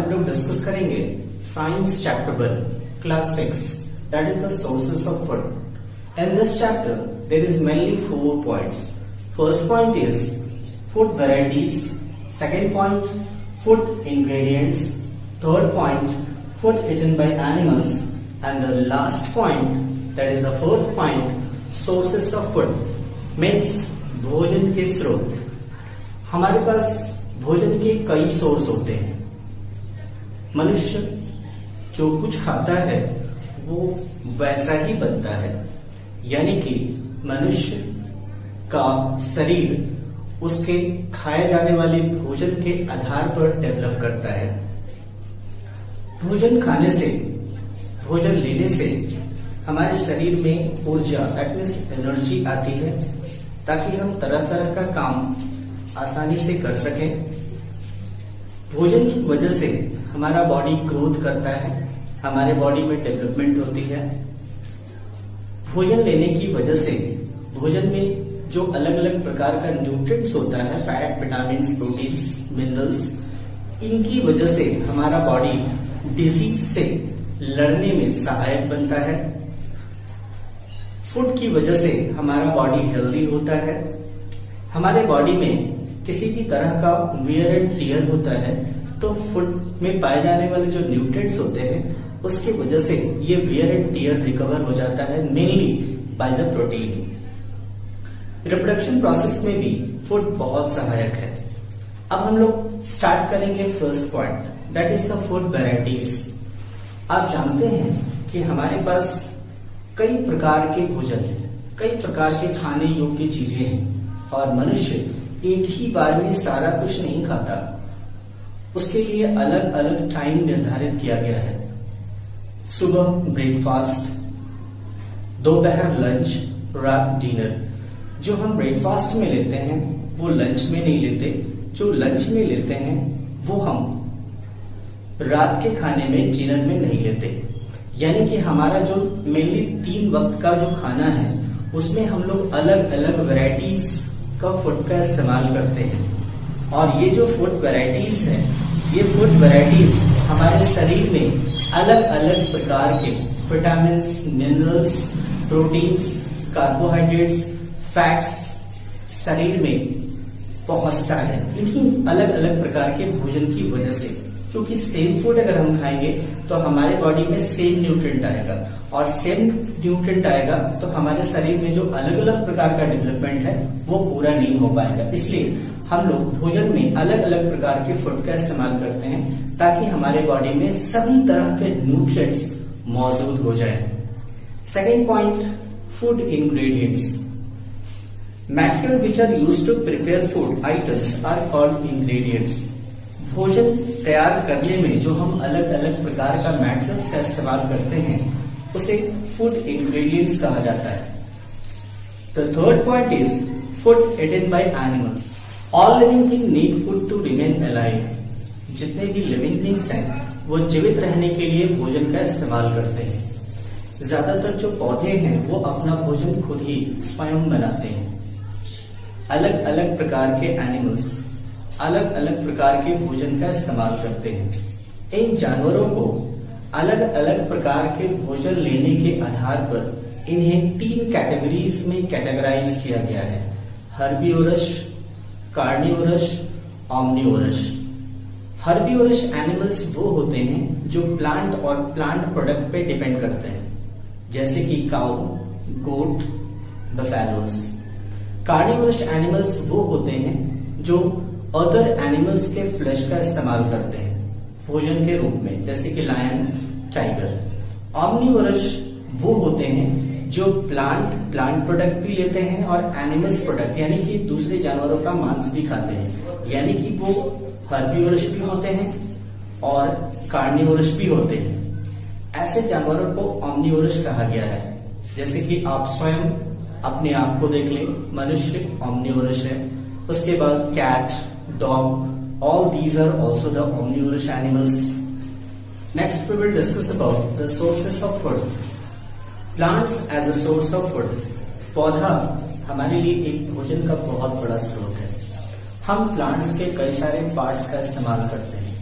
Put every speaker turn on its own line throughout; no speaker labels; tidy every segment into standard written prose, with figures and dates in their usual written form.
हम लोग डिस्कस करेंगे science chapter 1 class 6 that is the sources of food. In this chapter there is mainly 4 points. First point is food varieties, second point food ingredients, third point food eaten by animals, and the last point, that is the fourth point, sources of food means भोजन के स्रोत। हमारे पास भोजन के कई source होते हैं। मनुष्य जो कुछ खाता है वो वैसा ही बनता है, यानी कि मनुष्य का शरीर उसके खाए जाने वाले भोजन के आधार पर डेवलप करता है। भोजन खाने से, भोजन लेने से हमारे शरीर में ऊर्जा, दैट मीन्स एनर्जी आती है, ताकि हम तरह तरह का काम आसानी से कर सकें। भोजन की वजह से हमारा बॉडी ग्रोथ करता है, हमारे बॉडी में डेवलपमेंट होती है। भोजन लेने की वजह से भोजन में जो अलग अलग प्रकार का न्यूट्रिएंट्स होता है, फैट, विटामिन, प्रोटीन्स, मिनरल्स, इनकी वजह से हमारा बॉडी डिजीज से लड़ने में सहायक बनता है। फूड की वजह से हमारा बॉडी हेल्दी होता है। हमारे बॉडी में किसी भी तरह का वियर एंड टियर होता है तो फूड में पाए जाने वाले जो न्यूट्रिएंट्स होते हैं उसकी वजह से ये वियर एंड टियर रिकवर हो जाता है, mainly by the protein. Reproduction process में भी फूड बहुत सहायक है। अब हम लोग स्टार्ट करेंगे first point, that is the food varieties. आप जानते हैं कि हमारे पास कई प्रकार के भोजन हैं, कई प्रकार के खाने योग्य चीजें हैं, और मनुष्य एक ही बार में सारा कुछ नहीं खाता। उसके लिए अलग अलग टाइम निर्धारित किया गया है। सुबह ब्रेकफास्ट, दोपहर लंच, रात डिनर। जो हम ब्रेकफास्ट में लेते हैं वो लंच में नहीं लेते, जो लंच में लेते हैं वो हम रात के खाने में, डिनर में नहीं लेते। यानी कि हमारा जो मेनली 3 वक्त का जो खाना है उसमें हम लोग अलग अलग वैरायटीज का फूड का इस्तेमाल करते हैं। और ये जो फूड वैरायटीज है, ये फूड वैरायटीज हमारे शरीर में अलग अलग प्रकार के vitamins, minerals, proteins, carbohydrates, fats शरीर में पहुंचता है, लेकिन अलग अलग प्रकार के भोजन की वजह से। क्योंकि सेम फूड अगर हम खाएंगे तो हमारे बॉडी में सेम न्यूट्रिएंट आएगा, और सेम न्यूट्रिएंट आएगा तो हमारे शरीर में जो अलग अलग प्रकार का डेवलपमेंट है वो पूरा नहीं हो पाएगा। इसलिए हम लोग भोजन में अलग अलग प्रकार के फूड का इस्तेमाल करते हैं ताकि हमारे बॉडी में सभी तरह के न्यूट्रिएंट्स मौजूद हो जाए। Second point, food ingredients. Material which are used to prepare food items are called ingredients. भोजन तैयार करने में जो हम अलग अलग प्रकार का मटेरियल्स का इस्तेमाल करते हैं उसे फूड इंग्रेडिएंट्स कहा जाता है। The third point is food eaten by animals. All living thing need food to remain alive. जितने भी लिविंग थिंग्स हैं वो जीवित रहने के लिए भोजन का इस्तेमाल करते हैं। ज्यादातर जो पौधे हैं वो अपना भोजन खुद ही स्वयं बनाते हैं। अलग अलग प्रकार के एनिमल्स अलग अलग प्रकार के भोजन का इस्तेमाल करते हैं। इन जानवरों को अलग अलग प्रकार के भोजन लेने के आधार पर इन्हें 3 कैटेगरीज में कैटेगराइज किया गया है: herbivorous, carnivorous, omnivorous. Herbivorous animals वो होते हैं जो प्लांट और प्लांट प्रोडक्ट पे डिपेंड करते हैं, जैसे कि काऊ, गोट, बफेलोज। कार्निवोरस एनिमल्स वो होते हैं जो अदर एनिमल्स के फ्लैश का इस्तेमाल करते हैं भोजन के रूप में, जैसे कि लायन, टाइगर। ओमनिवोरस वो होते हैं जो प्लांट प्रोडक्ट भी लेते हैं और एनिमल्स प्रोडक्ट, यानी कि दूसरे जानवरों का मांस भी खाते हैं। यानी कि वो हर्बीवोरस भी होते हैं और कार्निवोरस भी होते हैं। ऐसे जानवरों को ओमनिवोरस कहा गया है। जैसे कि आप स्वयं अपने आप को देख लें, मनुष्य ओमनिवोरस है। उसके बाद cat, dog, all these are also the omnivorous animals. Next we will discuss about the sources of food. Plants as a source of food. पौधा हमारे लिए एक भोजन का बहुत बड़ा स्रोत है। हम प्लांट्स के कई सारे पार्ट्स का इस्तेमाल करते हैं।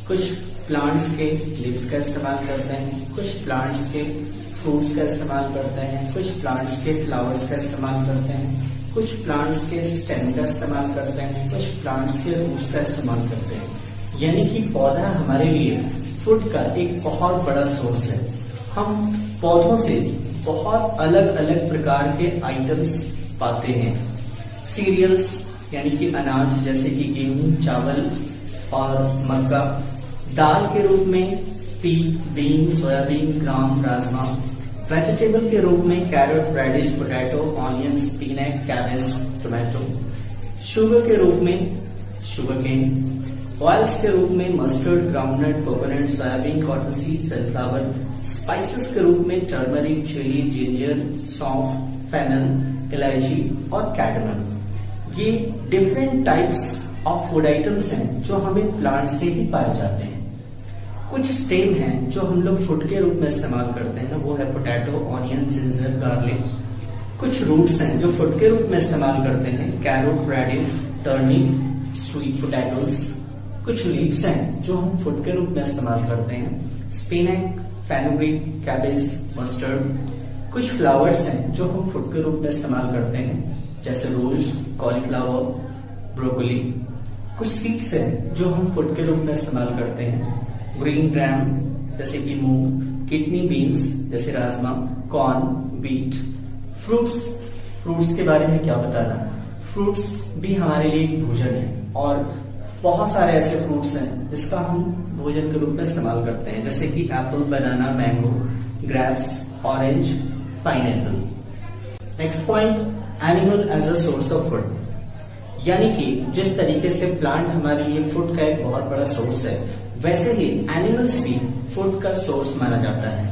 कुछ प्लांट्स के लीव्स का इस्तेमाल करते हैं, कुछ प्लांट्स के फ्रूट्स का इस्तेमाल करते हैं, कुछ प्लांट्स के फ्लावर्स का इस्तेमाल करते हैं, कुछ प्लांट्स के स्टेम का इस्तेमाल करते हैं, कुछ प्लांट्स के रूट्स का इस्तेमाल करते हैं। यानी कि पौधा हमारे लिए फूड का एक बहुत बड़ा सोर्स है। हम पौधों से बहुत अलग अलग प्रकार के आइटम्स पाते हैं। सीरियल्स यानी कि अनाज जैसे कि गेहूं, चावल और मक्का, दाल के रूप में pea, bean, soybean, gram, rajma, vegetable के रूप में carrot, radish, potato, onion, spinach, cabbage, tomato, sugar के रूप में शुगर केन, ऑयल्स के रूप में mustard, groundnut, coconut, soybean, cotton seed, sunflower, spices के रूप में टर्मरिक, चिली, जिंजर, सौंफ, फेनल, इलायची और कैडमम। ये different types of food items हैं जो हमें प्लांट से ही पाए जाते हैं। कुछ स्टेम हैं जो हम लोग फूड के रूप में इस्तेमाल करते हैं, वो है पोटैटो, ऑनियन, जिंजर, गार्लिक। कुछ रूट्स हैं जो फूड के रूप में इस्तेमाल करते हैं, carrot, radish, turnip, sweet potatoes. कुछ लीव्स हैं जो हम फूड के रूप में इस्तेमाल करते हैं, स्पिनच, फेनुग्रीक, कैबेज, मस्टर्ड। कुछ फ्लावर्स हैं जो हम फूड के रूप में इस्तेमाल करते हैं, जैसे रोज, कॉलीफ्लावर, ब्रोकोली। कुछ सीड्स हैं जो हम फूड के रूप में इस्तेमाल करते हैं, ग्रीन ग्राम जैसे कि मूंग, किडनी बीन्स जैसे राजमा, कॉर्न, बीट। फ्रूट्स के बारे में क्या बताना, फ्रूट्स भी हमारे लिए एक भोजन है और बहुत सारे ऐसे फ्रूट्स हैं जिसका हम भोजन के रूप में इस्तेमाल करते हैं, जैसे कि apple, banana, mango, grapes, orange, pineapple. Next point, animal as a source of food. यानी कि जिस तरीके से प्लांट हमारे लिए फूड का एक बहुत बड़ा सोर्स है, वैसे ही एनिमल्स भी फूड का सोर्स माना जाता है।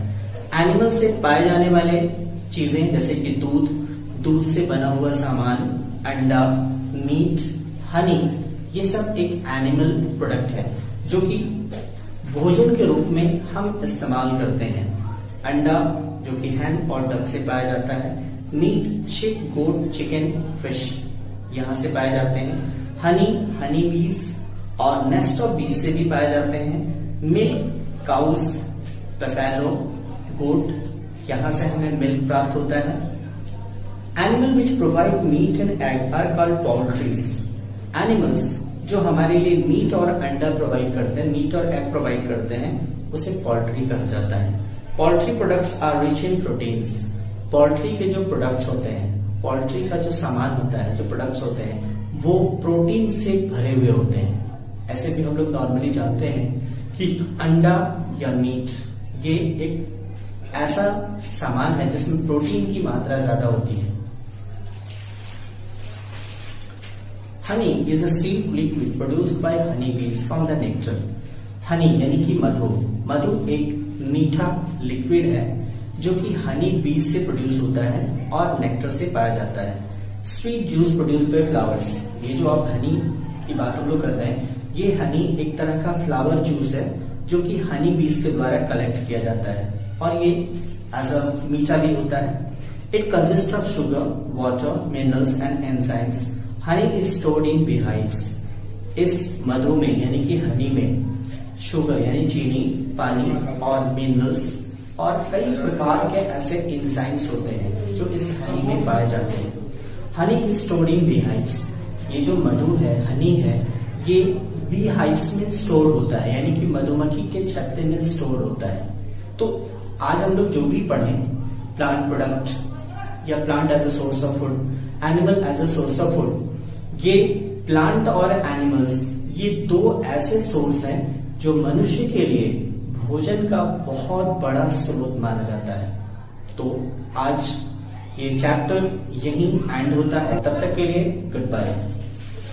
एनिमल से पाए जाने वाले चीजें जैसे कि दूध से बना हुआ सामान, अंडा, मीट, हनी, ये सब एक एनिमल प्रोडक्ट है जो कि भोजन के रूप में हम इस्तेमाल करते हैं। अंडा जो कि हैन और डक से पाया जाता है, मीट शिप, गोट, चिकन, फिश यहाँ से पाए जाते हैं, हनी बीज और नेस्ट ऑफ बीज से भी पाए जाते हैं, मिल्क काउस, बफेलो, गोट, यहाँ से हमें मिल्क प्राप्त होता है। Animal which provide meat and egg are called poultries. Animals जो हमारे लिए मीट और अंडा प्रोवाइड करते हैं, मीट और एग प्रोवाइड करते हैं, उसे पोल्ट्री कहा जाता है। Poultry products are rich in proteins. Poultry के जो प्रोडक्ट्स होते हैं, पोल्ट्री का जो सामान होता है, जो प्रोडक्ट्स होते हैं, वो प्रोटीन से भरे हुए होते हैं। ऐसे भी हम लोग नॉर्मली जानते हैं कि अंडा या मीट ये एक ऐसा सामान है जिसमें प्रोटीन की मात्रा ज्यादा होती है। Honey is a seed liquid produced by Honey बीज फ्रॉम द नेक्टर। हनी यानी कि मधु एक मीठा लिक्विड है जो कि हनी बीज से प्रोड्यूस होता है और नेक्टर से पाया जाता है। Sweet juice produced by flowers. ये जो आप हनी की बात हम लोग कर रहे हैं, ये हनी एक तरह का फ्लावर जूस है जो कि हनी बीज के द्वारा कलेक्ट किया जाता है और ये एज अ मीठा भी होता है। It consist of sugar, water, minerals and enzymes. Honey is stored in beehives. इस मधु में यानी कि हनी में शुगर यानी चीनी, पानी और मिनरल्स और कई प्रकार के ऐसे एंजाइम्स होते हैं जो इस हनी में पाए जाते हैं। Honey is stored in beehives. ये जो मधु है, हनी है, ये बी हाइव्स में स्टोर होता है, यानी कि मधुमक्खी के छत्ते में स्टोर होता है। तो आज हम लोग जो भी पढ़े, प्लांट प्रोडक्ट या plant as a source of food, animal as a source of food, ये प्लांट और एनिमल्स ये दो ऐसे सोर्स हैं जो मनुष्य के लिए भोजन का बहुत बड़ा स्रोत माना जाता है। तो आज ये चैप्टर यहीं एंड होता है। तब तक के लिए गुड बाय।